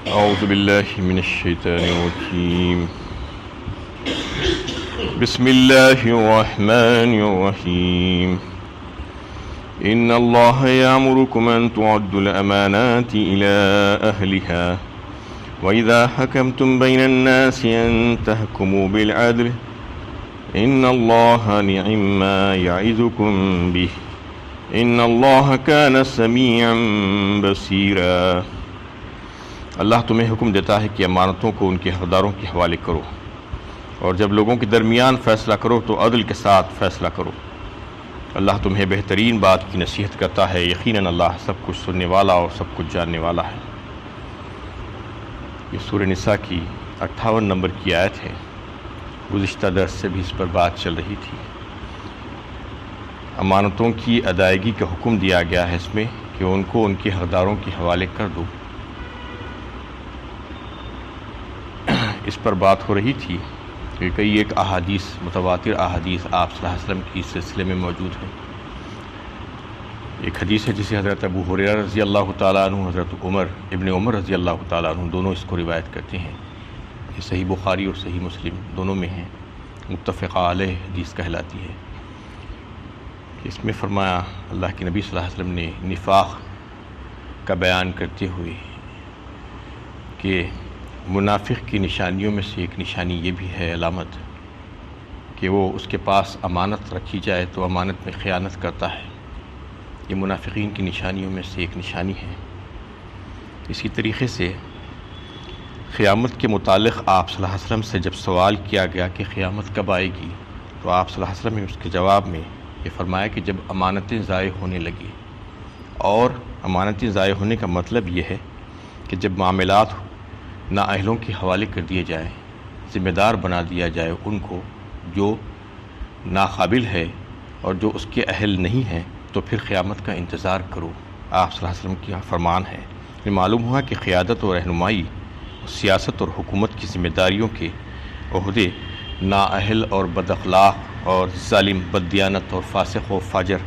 أعوذ بالله من الشيطان الرجيم. بسم الله الرحمن الرحيم. إن الله يأمركم أن تعدوا الأمانات إلى أهلها وإذا حكمتم بين الناس أن تحكموا بالعدل إن الله نعم ما يعظكم به إن الله كان سميعا بصيرا. اللہ تمہیں حکم دیتا ہے کہ امانتوں کو ان کے حقداروں کے حوالے کرو، اور جب لوگوں کے درمیان فیصلہ کرو تو عدل کے ساتھ فیصلہ کرو۔ اللہ تمہیں بہترین بات کی نصیحت کرتا ہے، یقیناً اللہ سب کچھ سننے والا اور سب کچھ جاننے والا ہے۔ یہ سورہ نساء کی 58 نمبر کی آیت ہے۔ گزشتہ درس سے بھی اس پر بات چل رہی تھی۔ امانتوں کی ادائیگی کا حکم دیا گیا ہے اس میں کہ ان کو ان کے حقداروں کے حوالے کر دو۔ اس پر بات ہو رہی تھی کہ کئی ایک احادیث، متواتر احادیث آپ صلی اللہ علیہ وسلم کی اس سلسلے میں موجود ہیں۔ ایک حدیث ہے جسے حضرت ابو ہریرہ رضی اللہ تعالیٰ عنہ، حضرت ابن عمر رضی اللہ تعالیٰ عنہ دونوں اس کو روایت کرتے ہیں۔ یہ صحیح بخاری اور صحیح مسلم دونوں میں ہیں، متفقہ علیہ حدیث کہلاتی ہے۔ اس میں فرمایا اللہ کے نبی صلی اللہ علیہ وسلم نے نفاق کا بیان کرتے ہوئے کہ منافق کی نشانیوں میں سے ایک نشانی یہ بھی ہے، علامت، کہ وہ اس کے پاس امانت رکھی جائے تو امانت میں خیانت کرتا ہے۔ یہ منافقین کی نشانیوں میں سے ایک نشانی ہے۔ اسی طریقے سے قیامت کے متعلق آپ صلی اللہ علیہ وسلم سے جب سوال کیا گیا کہ قیامت کب آئے گی، تو آپ صلی اللہ علیہ وسلم نے اس کے جواب میں یہ فرمایا کہ جب امانتیں ضائع ہونے لگی۔ اور امانتیں ضائع ہونے کا مطلب یہ ہے کہ جب معاملات نااہلوں کے حوالے کر دیے جائیں، ذمہ دار بنا دیا جائے ان کو جو ناقابل ہے اور جو اس کے اہل نہیں ہیں، تو پھر قیامت کا انتظار کرو۔ آپ صلی اللہ علیہ وسلم کی فرمان ہے۔ یہ معلوم ہوا کہ قیادت و رہنمائی، سیاست اور حکومت کی ذمہ داریوں کے عہدے نااہل اور بد اخلاق اور ظالم، بددیانت اور فاسق و فاجر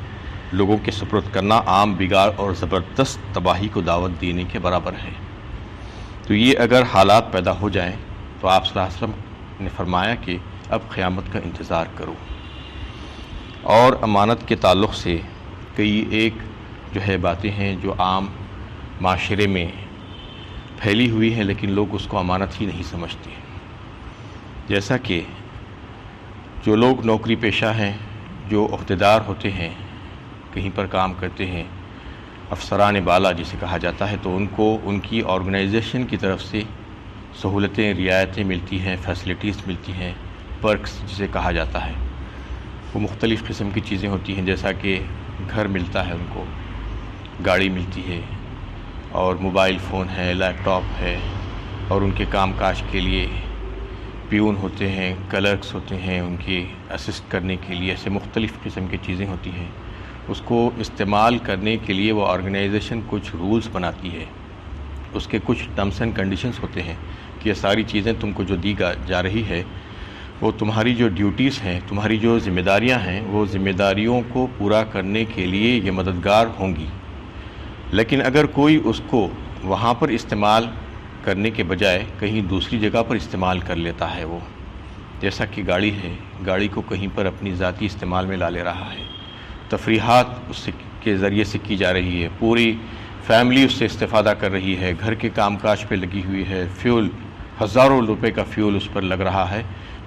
لوگوں کے سپرد کرنا عام بگاڑ اور زبردست تباہی کو دعوت دینے کے برابر ہے۔ تو یہ اگر حالات پیدا ہو جائیں تو آپ صلی اللہ علیہ وسلم نے فرمایا کہ اب قیامت کا انتظار کرو۔ اور امانت کے تعلق سے کئی ایک جو ہے باتیں ہیں جو عام معاشرے میں پھیلی ہوئی ہیں، لیکن لوگ اس کو امانت ہی نہیں سمجھتے۔ جیسا کہ جو لوگ نوکری پیشہ ہیں، جو عہدیدار ہوتے ہیں، کہیں پر کام کرتے ہیں، افسران بالا جسے کہا جاتا ہے، تو ان کو ان کی آرگنائزیشن کی طرف سے سہولتیں، رعایتیں ملتی ہیں، فیسلٹیز ملتی ہیں، پرکس جسے کہا جاتا ہے۔ وہ مختلف قسم کی چیزیں ہوتی ہیں، جیسا کہ گھر ملتا ہے ان کو، گاڑی ملتی ہے، اور موبائل فون ہے، لیپ ٹاپ ہے، اور ان کے کام کاج کے لیے پیون ہوتے ہیں، کلرکس ہوتے ہیں، ان کی اسسٹ کرنے کے لیے ایسے مختلف قسم کی چیزیں ہوتی ہیں۔ اس کو استعمال کرنے کے لیے وہ آرگنائزیشن کچھ رولز بناتی ہے، اس کے کچھ ٹرمز اینڈ کنڈیشنز ہوتے ہیں کہ یہ ساری چیزیں تم کو جو دی جا رہی ہے، وہ تمہاری جو ڈیوٹیز ہیں، تمہاری جو ذمہ داریاں ہیں، وہ ذمہ داریوں کو پورا کرنے کے لیے یہ مددگار ہوں گی۔ لیکن اگر کوئی اس کو وہاں پر استعمال کرنے کے بجائے کہیں دوسری جگہ پر استعمال کر لیتا ہے، وہ جیسا کہ گاڑی ہے، گاڑی کو کہیں پر اپنی ذاتی استعمال میں لا لے رہا ہے، تفریحات اس کے ذریعے سے کی جا رہی ہے، پوری فیملی اس سے استفادہ کر رہی ہے، گھر کے کام کاج پہ لگی ہوئی ہے، فیول ہزاروں روپے کا فیول اس پر لگ رہا ہے،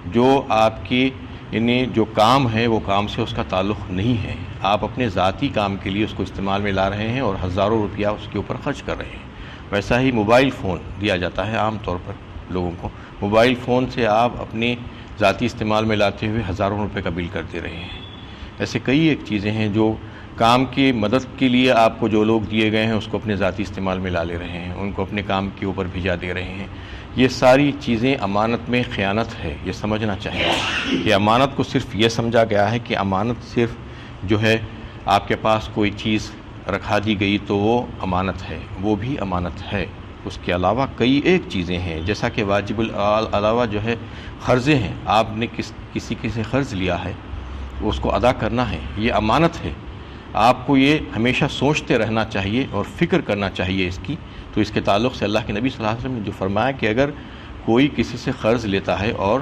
جو آپ کی یعنی جو کام ہے وہ کام سے اس کا تعلق نہیں ہے، آپ اپنے ذاتی کام کے لیے اس کو استعمال میں لا رہے ہیں اور ہزاروں روپیہ اس کے اوپر خرچ کر رہے ہیں۔ ویسا ہی موبائل فون دیا جاتا ہے عام طور پر لوگوں کو، موبائل فون سے آپ اپنے ذاتی استعمال میں لاتے ہوئے ہزاروں روپے کا بل کر دے رہے ہیں۔ ایسے کئی ایک چیزیں ہیں جو کام کی مدد کے لیے آپ کو جو لوگ دیے گئے ہیں اس کو اپنے ذاتی استعمال میں لا لے رہے ہیں، ان کو اپنے کام کے اوپر بھیجا دے رہے ہیں۔ یہ ساری چیزیں امانت میں خیانت ہے، یہ سمجھنا چاہیے کہ امانت کو صرف یہ سمجھا گیا ہے کہ امانت صرف جو ہے آپ کے پاس کوئی چیز رکھا دی گئی تو وہ امانت ہے، وہ بھی امانت ہے۔ اس کے علاوہ کئی ایک چیزیں ہیں، جیسا کہ واجب علاوہ جو ہے قرضے ہیں، آپ نے کسی سے قرض لیا ہے، اس کو ادا کرنا ہے، یہ امانت ہے۔ آپ کو یہ ہمیشہ سوچتے رہنا چاہیے اور فکر کرنا چاہیے اس کی۔ تو اس کے تعلق سے اللہ کے نبی صلی اللہ علیہ وسلم نے جو فرمایا کہ اگر کوئی کسی سے قرض لیتا ہے اور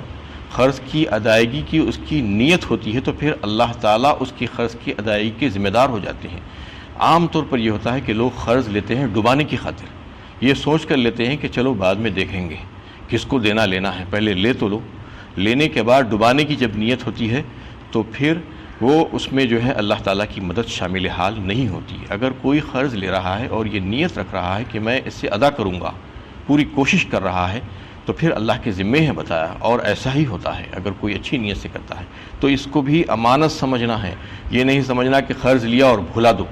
قرض کی ادائیگی کی اس کی نیت ہوتی ہے تو پھر اللہ تعالیٰ اس کی قرض کی ادائیگی کے ذمہ دار ہو جاتے ہیں۔ عام طور پر یہ ہوتا ہے کہ لوگ قرض لیتے ہیں ڈبانے کی خاطر، یہ سوچ کر لیتے ہیں کہ چلو بعد میں دیکھیں گے کس کو دینا لینا ہے، پہلے لے تو لو۔ لینے کے بعد ڈبانے کی جب نیت ہوتی ہے تو پھر وہ اس میں جو ہے اللہ تعالیٰ کی مدد شامل حال نہیں ہوتی۔ اگر کوئی قرض لے رہا ہے اور یہ نیت رکھ رہا ہے کہ میں اس سے ادا کروں گا، پوری کوشش کر رہا ہے، تو پھر اللہ کے ذمے ہے بتایا، اور ایسا ہی ہوتا ہے اگر کوئی اچھی نیت سے کرتا ہے تو اس کو بھی امانت سمجھنا ہے۔ یہ نہیں سمجھنا کہ قرض لیا اور بھلا دو،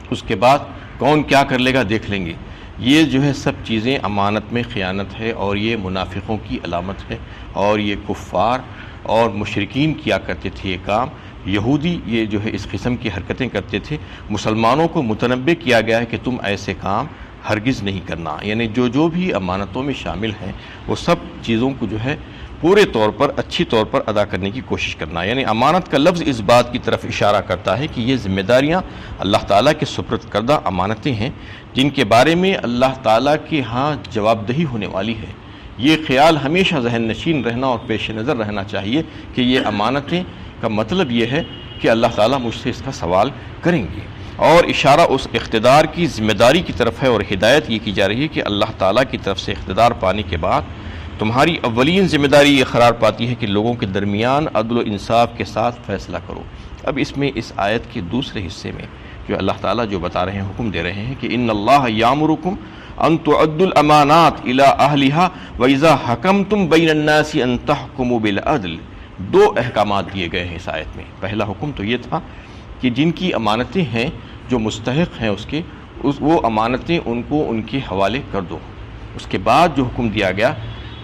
اس کے بعد کون کیا کر لے گا دیکھ لیں گے۔ یہ جو ہے سب چیزیں امانت میں خیانت ہے، اور یہ منافقوں کی علامت ہے، اور یہ کفار اور مشرکین کیا کرتے تھے یہ کام۔ یہودی یہ جو ہے اس قسم کی حرکتیں کرتے تھے۔ مسلمانوں کو متنبہ کیا گیا ہے کہ تم ایسے کام ہرگز نہیں کرنا، یعنی جو بھی امانتوں میں شامل ہیں وہ سب چیزوں کو جو ہے پورے طور پر اچھی طور پر ادا کرنے کی کوشش کرنا۔ یعنی امانت کا لفظ اس بات کی طرف اشارہ کرتا ہے کہ یہ ذمہ داریاں اللہ تعالیٰ کے سپرد کردہ امانتیں ہیں جن کے بارے میں اللہ تعالیٰ کے ہاں جواب دہی ہونے والی ہے۔ یہ خیال ہمیشہ ذہن نشین رہنا اور پیش نظر رہنا چاہیے کہ یہ امانتیں کا مطلب یہ ہے کہ اللہ تعالیٰ مجھ سے اس کا سوال کریں گے، اور اشارہ اس اقتدار کی ذمہ داری کی طرف ہے، اور ہدایت یہ کی جا رہی ہے کہ اللہ تعالیٰ کی طرف سے اقتدار پانے کے بعد تمہاری اولین ذمہ داری یہ قرار پاتی ہے کہ لوگوں کے درمیان عدل و انصاف کے ساتھ فیصلہ کرو۔ اب اس میں اس آیت کے دوسرے حصے میں جو اللہ تعالیٰ جو بتا رہے ہیں، حکم دے رہے ہیں کہ ان اللہ یامرکم ان تعدوا الامانات الی اہلھا واذا حکمتم بین الناس ان تحکموا بالعدل۔ دو احکامات دیے گئے ہیں اس آیت میں۔ پہلا حکم تو یہ تھا کہ جن کی امانتیں ہیں، جو مستحق ہیں اس کے، وہ امانتیں ان کو ان کے حوالے کر دو۔ اس کے بعد جو حکم دیا گیا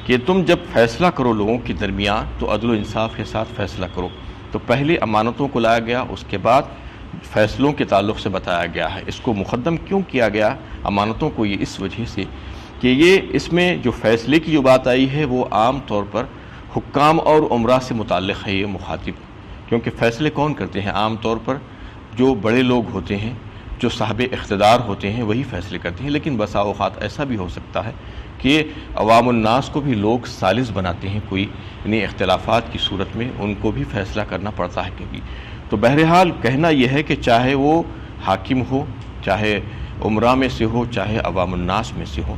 کہ تم جب فیصلہ کرو لوگوں کے درمیان تو عدل و انصاف کے ساتھ فیصلہ کرو۔ تو پہلے امانتوں کو لایا گیا، اس کے بعد فیصلوں کے تعلق سے بتایا گیا ہے۔ اس کو مقدم کیوں کیا گیا امانتوں کو؟ یہ اس وجہ سے کہ یہ اس میں جو فیصلے کی جو بات آئی ہے وہ عام طور پر حکام اور عمراء سے متعلق ہے یہ مخاطب، کیونکہ فیصلے کون کرتے ہیں؟ عام طور پر جو بڑے لوگ ہوتے ہیں، جو صاحب اقتدار ہوتے ہیں، وہی فیصلے کرتے ہیں۔ لیکن بسا اوقات ایسا بھی ہو سکتا ہے کہ عوام الناس کو بھی لوگ ثالث بناتے ہیں، کوئی یعنی اختلافات کی صورت میں ان کو بھی فیصلہ کرنا پڑتا ہے کبھی۔ تو بہرحال کہنا یہ ہے کہ چاہے وہ حاکم ہو، چاہے عمراء میں سے ہو، چاہے عوام الناس میں سے ہو،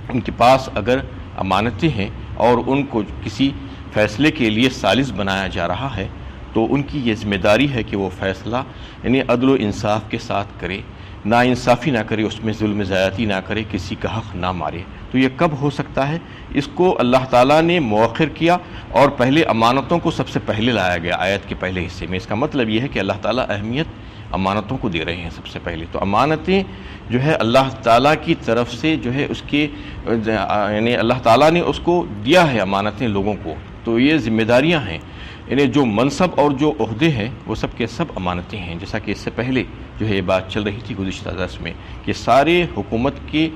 ان کے پاس اگر امانتیں ہیں اور ان کو کسی فیصلے کے لیے ثالث بنایا جا رہا ہے تو ان کی یہ ذمہ داری ہے کہ وہ فیصلہ یعنی عدل و انصاف کے ساتھ کرے، نا انصافی نہ کرے، اس میں ظلم زیادتی نہ کرے، کسی کا حق نہ مارے۔ تو یہ کب ہو سکتا ہے؟ اس کو اللہ تعالیٰ نے مؤخر کیا اور پہلے امانتوں کو سب سے پہلے لایا گیا آیت کے پہلے حصے میں۔ اس کا مطلب یہ ہے کہ اللہ تعالیٰ اہمیت امانتوں کو دے رہے ہیں سب سے پہلے۔ تو امانتیں جو ہے اللہ تعالیٰ کی طرف سے جو ہے اس کے یعنی اللہ تعالیٰ نے اس کو دیا ہے امانتیں لوگوں کو، تو یہ ذمہ داریاں ہیں۔ یعنی جو منصب اور جو عہدے ہیں وہ سب کے سب امانتیں ہیں، جیسا کہ اس سے پہلے جو ہے یہ بات چل رہی تھی گزشتہ درس میں کہ سارے حکومت کی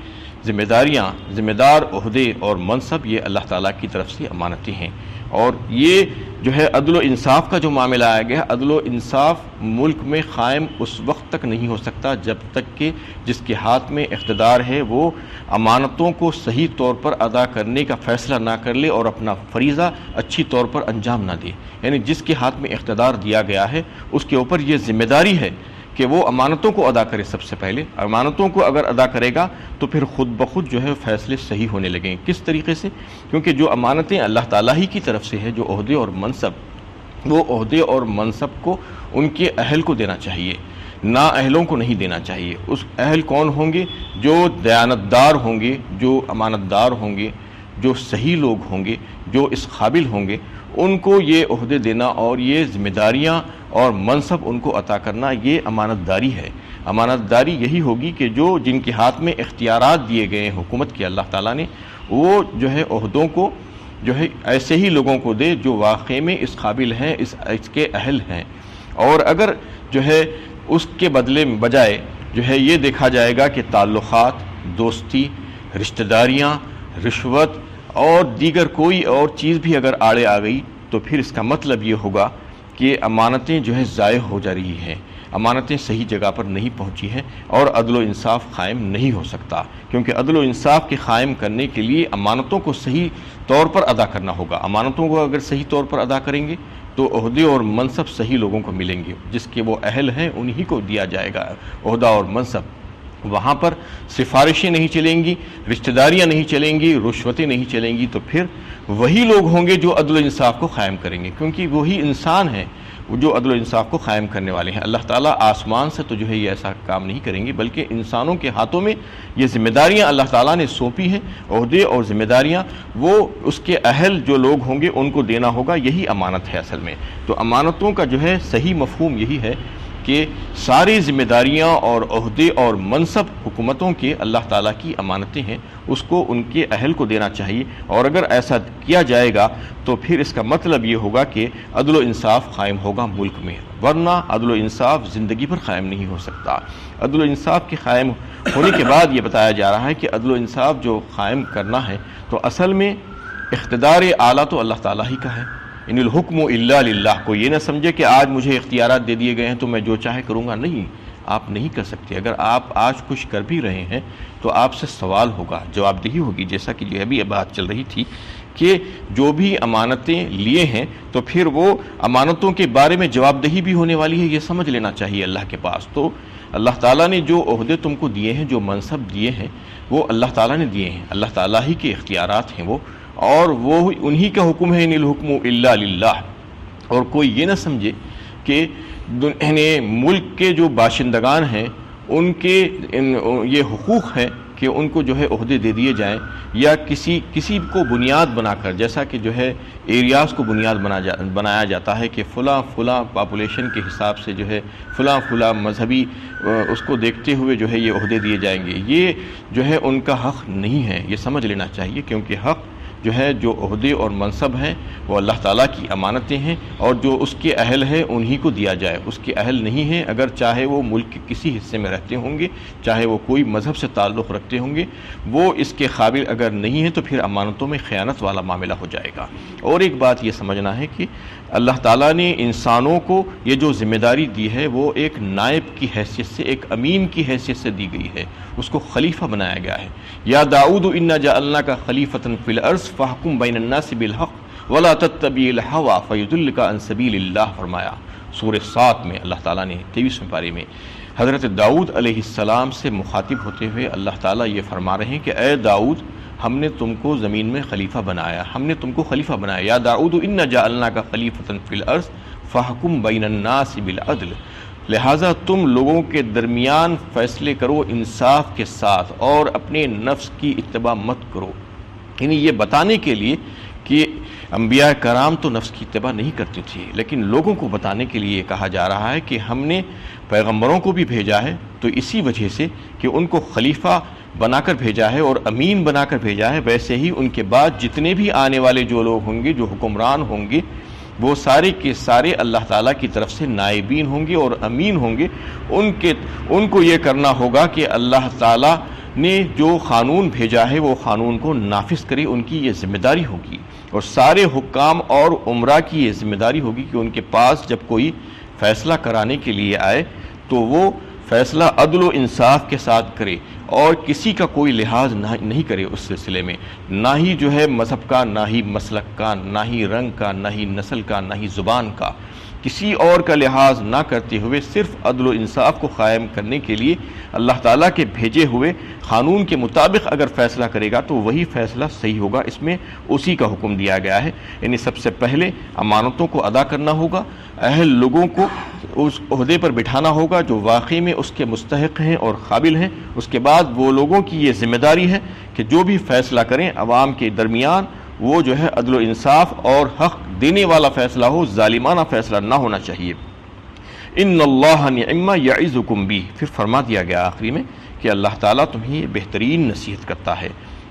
ذمہ داریاں، ذمہ دار عہدے اور منصب یہ اللہ تعالیٰ کی طرف سے امانتیں ہیں۔ اور یہ جو ہے عدل و انصاف کا جو معاملہ آیا گیا، عدل و انصاف ملک میں قائم اس وقت تک نہیں ہو سکتا جب تک کہ جس کے ہاتھ میں اقتدار ہے وہ امانتوں کو صحیح طور پر ادا کرنے کا فیصلہ نہ کر لے اور اپنا فریضہ اچھی طور پر انجام نہ دے۔ یعنی جس کے ہاتھ میں اقتدار دیا گیا ہے اس کے اوپر یہ ذمہ داری ہے کہ وہ امانتوں کو ادا کرے۔ سب سے پہلے امانتوں کو اگر ادا کرے گا تو پھر خود بخود جو ہے فیصلے صحیح ہونے لگیں۔ کس طریقے سے؟ کیونکہ جو امانتیں اللہ تعالیٰ ہی کی طرف سے ہے، جو عہدے اور منصب، وہ عہدے اور منصب کو ان کے اہل کو دینا چاہیے، نا اہلوں کو نہیں دینا چاہیے۔ اس اہل کون ہوں گے؟ جو دیانتدار ہوں گے، جو امانت دار ہوں گے، جو صحیح لوگ ہوں گے، جو اس قابل ہوں گے، ان کو یہ عہدے دینا اور یہ ذمہ داریاں اور منصب ان کو عطا کرنا، یہ امانت داری ہے۔ امانت داری یہی ہوگی کہ جو جن کے ہاتھ میں اختیارات دیے گئے ہیں حکومت کے اللہ تعالیٰ نے، وہ جو ہے عہدوں کو جو ہے ایسے ہی لوگوں کو دے جو واقعی میں اس قابل ہیں، اس کے اہل ہیں۔ اور اگر جو ہے اس کے بدلے بجائے جو ہے یہ دیکھا جائے گا کہ تعلقات، دوستی، رشتہ داریاں، رشوت اور دیگر کوئی اور چیز بھی اگر آڑے آ گئی تو پھر اس کا مطلب یہ ہوگا کہ امانتیں جو ہے ضائع ہو جا رہی ہیں۔ امانتیں صحیح جگہ پر نہیں پہنچی ہیں اور عدل و انصاف قائم نہیں ہو سکتا، کیونکہ عدل و انصاف کے قائم کرنے کے لیے امانتوں کو صحیح طور پر ادا کرنا ہوگا۔ امانتوں کو اگر صحیح طور پر ادا کریں گے تو عہدے اور منصب صحیح لوگوں کو ملیں گے، جس کے وہ اہل ہیں انہی کو دیا جائے گا عہدہ اور منصب۔ وہاں پر سفارشیں نہیں چلیں گی، رشتہ داریاں نہیں چلیں گی، رشوتیں نہیں چلیں گی، تو پھر وہی لوگ ہوں گے جو عدل و انصاف کو قائم کریں گے، کیونکہ وہی انسان ہیں جو عدل و انصاف کو قائم کرنے والے ہیں۔ اللہ تعالیٰ آسمان سے تو جو ہے یہ ایسا کام نہیں کریں گے، بلکہ انسانوں کے ہاتھوں میں یہ ذمہ داریاں اللہ تعالیٰ نے سونپی ہیں، عہدے اور ذمہ داریاں، وہ اس کے اہل جو لوگ ہوں گے ان کو دینا ہوگا، یہی امانت ہے اصل میں۔ تو امانتوں کا جو ہے صحیح مفہوم یہی ہے کہ ساری ذمہ داریاں اور عہدے اور منصب حکومتوں کے اللہ تعالیٰ کی امانتیں ہیں، اس کو ان کے اہل کو دینا چاہیے، اور اگر ایسا کیا جائے گا تو پھر اس کا مطلب یہ ہوگا کہ عدل و انصاف قائم ہوگا ملک میں، ورنہ عدل و انصاف زندگی پر قائم نہیں ہو سکتا۔ عدل و انصاف کے قائم ہونے کے بعد یہ بتایا جا رہا ہے کہ عدل و انصاف جو قائم کرنا ہے تو اصل میں اقتدار اعلیٰ تو اللہ تعالیٰ ہی کا ہے۔ ان الحکم الا للہ، کو یہ نہ سمجھے کہ آج مجھے اختیارات دے دیے گئے ہیں تو میں جو چاہے کروں گا، نہیں، آپ نہیں کر سکتے۔ اگر آپ آج کچھ کر بھی رہے ہیں تو آپ سے سوال ہوگا، جواب دہی ہوگی، جیسا کہ جو ابھی بات چل رہی تھی کہ جو بھی امانتیں لیے ہیں تو پھر وہ امانتوں کے بارے میں جواب دہی بھی ہونے والی ہے، یہ سمجھ لینا چاہیے اللہ کے پاس۔ تو اللہ تعالیٰ نے جو عہدے تم کو دیے ہیں، جو منصب دیے ہیں، وہ اللہ تعالیٰ نے دیے ہیں، اللہ تعالیٰ ہی کے اختیارات ہیں وہ، اور وہ انہی کا حکم ہے، ان الحکم الا للہ۔ اور کوئی یہ نہ سمجھے کہ ملک کے جو باشندگان ہیں ان کے یہ حقوق ہے کہ ان کو جو ہے عہدے دے دیے جائیں، یا کسی کو بنیاد بنا کر، جیسا کہ جو ہے ایریاز کو بنیاد بنایا جاتا ہے کہ فلاں پاپولیشن کے حساب سے جو ہے فلاں مذہبی اس کو دیکھتے ہوئے جو ہے یہ عہدے دیے جائیں گے، یہ جو ہے ان کا حق نہیں ہے، یہ سمجھ لینا چاہیے، کیونکہ حق جو ہے جو عہدے اور منصب ہیں وہ اللہ تعالیٰ کی امانتیں ہیں، اور جو اس کے اہل ہیں انہی کو دیا جائے۔ اس کے اہل نہیں ہیں، اگر چاہے وہ ملک کے کسی حصے میں رہتے ہوں گے، چاہے وہ کوئی مذہب سے تعلق رکھتے ہوں گے، وہ اس کے قابل اگر نہیں ہیں تو پھر امانتوں میں خیانت والا معاملہ ہو جائے گا۔ اور ایک بات یہ سمجھنا ہے کہ اللہ تعالیٰ نے انسانوں کو یہ جو ذمہ داری دی ہے وہ ایک نائب کی حیثیت سے، ایک امین کی حیثیت سے دی گئی ہے، اس کو خلیفہ بنایا گیا ہے۔ یا داؤد انا جعلناک خلیفۃ فی الارض فاحکم بین الناس بالحق ولا تتبع الہوی فیضلک عن سبیل اللہ، فرمایا سورہ 7 میں اللہ تعالیٰ نے 23ویں پارے میں حضرت داؤد علیہ السلام سے مخاطب ہوتے ہوئے اللہ تعالیٰ یہ فرما رہے ہیں کہ اے داؤد، ہم نے تم کو زمین میں خلیفہ بنایا، ہم نے تم کو خلیفہ بنایا۔ یا داؤد انا جعلناک خلیفۃ فی الارض فاحکم بین الناس بالعدل، لہٰذا تم لوگوں کے درمیان فیصلے کرو انصاف کے ساتھ اور اپنے نفس کی اتباع مت کرو۔ یعنی یہ بتانے کے لیے کہ انبیاء کرام تو نفس کی اتباع نہیں کرتے تھے، لیکن لوگوں کو بتانے کے لیے یہ کہا جا رہا ہے کہ ہم نے پیغمبروں کو بھی بھیجا ہے تو اسی وجہ سے کہ ان کو خلیفہ بنا کر بھیجا ہے اور امین بنا کر بھیجا ہے، ویسے ہی ان کے بعد جتنے بھی آنے والے جو لوگ ہوں گے، جو حکمران ہوں گے، وہ سارے کے سارے اللہ تعالیٰ کی طرف سے نائبین ہوں گے اور امین ہوں گے۔ ان کو یہ کرنا ہوگا کہ اللہ تعالیٰ نے جو قانون بھیجا ہے وہ قانون کو نافذ کرے، ان کی یہ ذمہ داری ہوگی۔ اور سارے حکام اور عمرا کی یہ ذمہ داری ہوگی کہ ان کے پاس جب کوئی فیصلہ کرانے کے لیے آئے تو وہ فیصلہ عدل و انصاف کے ساتھ کرے اور کسی کا کوئی لحاظ نہیں کرے اس سلسلے میں، نہ ہی جو ہے مذہب کا، نہ ہی مسلک کا، نہ ہی رنگ کا، نہ ہی نسل کا، نہ ہی زبان کا، کسی اور کا لحاظ نہ کرتے ہوئے صرف عدل و انصاف کو قائم کرنے کے لیے اللہ تعالیٰ کے بھیجے ہوئے قانون کے مطابق اگر فیصلہ کرے گا تو وہی فیصلہ صحیح ہوگا۔ اس میں اسی کا حکم دیا گیا ہے، یعنی سب سے پہلے امانتوں کو ادا کرنا ہوگا، اہل لوگوں کو اس عہدے پر بٹھانا ہوگا جو واقعی میں اس کے مستحق ہیں اور قابل ہیں۔ اس کے بعد وہ لوگوں کی یہ ذمہ داری ہے کہ جو بھی فیصلہ کریں عوام کے درمیان وہ جو ہے عدل و انصاف اور حق دینے والا فیصلہ ہو، ظالمانہ فیصلہ نہ ہونا چاہیے۔ ان اللہ نعم یعظکم بہ، پھر فرما دیا گیا آخری میں کہ اللہ تعالیٰ تمہیں بہترین نصیحت کرتا ہے،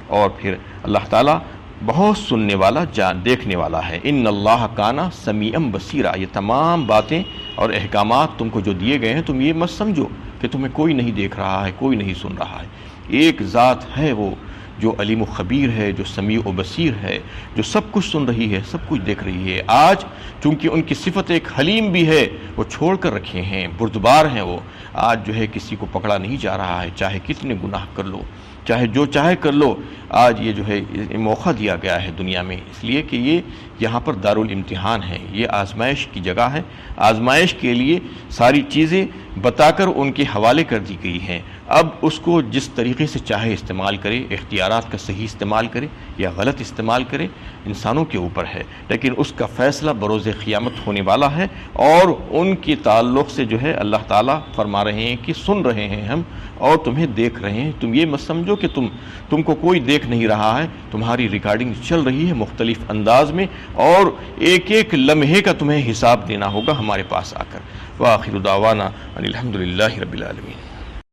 اور پھر اللہ تعالیٰ بہت سننے والا، جان دیکھنے والا ہے۔ ان اللہ کانا سمیعا بصیرا، یہ تمام باتیں اور احکامات تم کو جو دیے گئے ہیں تم یہ مت سمجھو کہ تمہیں کوئی نہیں دیکھ رہا ہے، کوئی نہیں سن رہا ہے۔ ایک ذات ہے وہ جو علیم و خبیر ہے، جو سمیع و بصیر ہے، جو سب کچھ سن رہی ہے، سب کچھ دیکھ رہی ہے۔ آج چونکہ ان کی صفت ایک حلیم بھی ہے، وہ چھوڑ کر رکھے ہیں، بردبار ہیں وہ، آج جو ہے کسی کو پکڑا نہیں جا رہا ہے، چاہے کتنے گناہ کر لو، چاہے جو چاہے کر لو۔ آج یہ جو ہے موقع دیا گیا ہے دنیا میں، اس لیے کہ یہ یہاں پر دارالامتحان ہے، یہ آزمائش کی جگہ ہے۔ آزمائش کے لیے ساری چیزیں بتا کر ان کے حوالے کر دی گئی ہیں، اب اس کو جس طریقے سے چاہے استعمال کرے، اختیارات کا صحیح استعمال کرے یا غلط استعمال کرے، انسانوں کے اوپر ہے، لیکن اس کا فیصلہ بروز قیامت ہونے والا ہے۔ اور ان کے تعلق سے جو ہے اللہ تعالیٰ فرما رہے ہیں کہ سن رہے ہیں ہم اور تمہیں دیکھ رہے ہیں، تم یہ مت سمجھو کہ تم کو کوئی دیکھ نہیں رہا ہے، تمہاری ریکارڈنگ چل رہی ہے مختلف انداز میں، اور ایک ایک لمحے کا تمہیں حساب دینا ہوگا ہمارے پاس آ کر۔ وآخر دعوانا ان الحمد للہ رب العالمین۔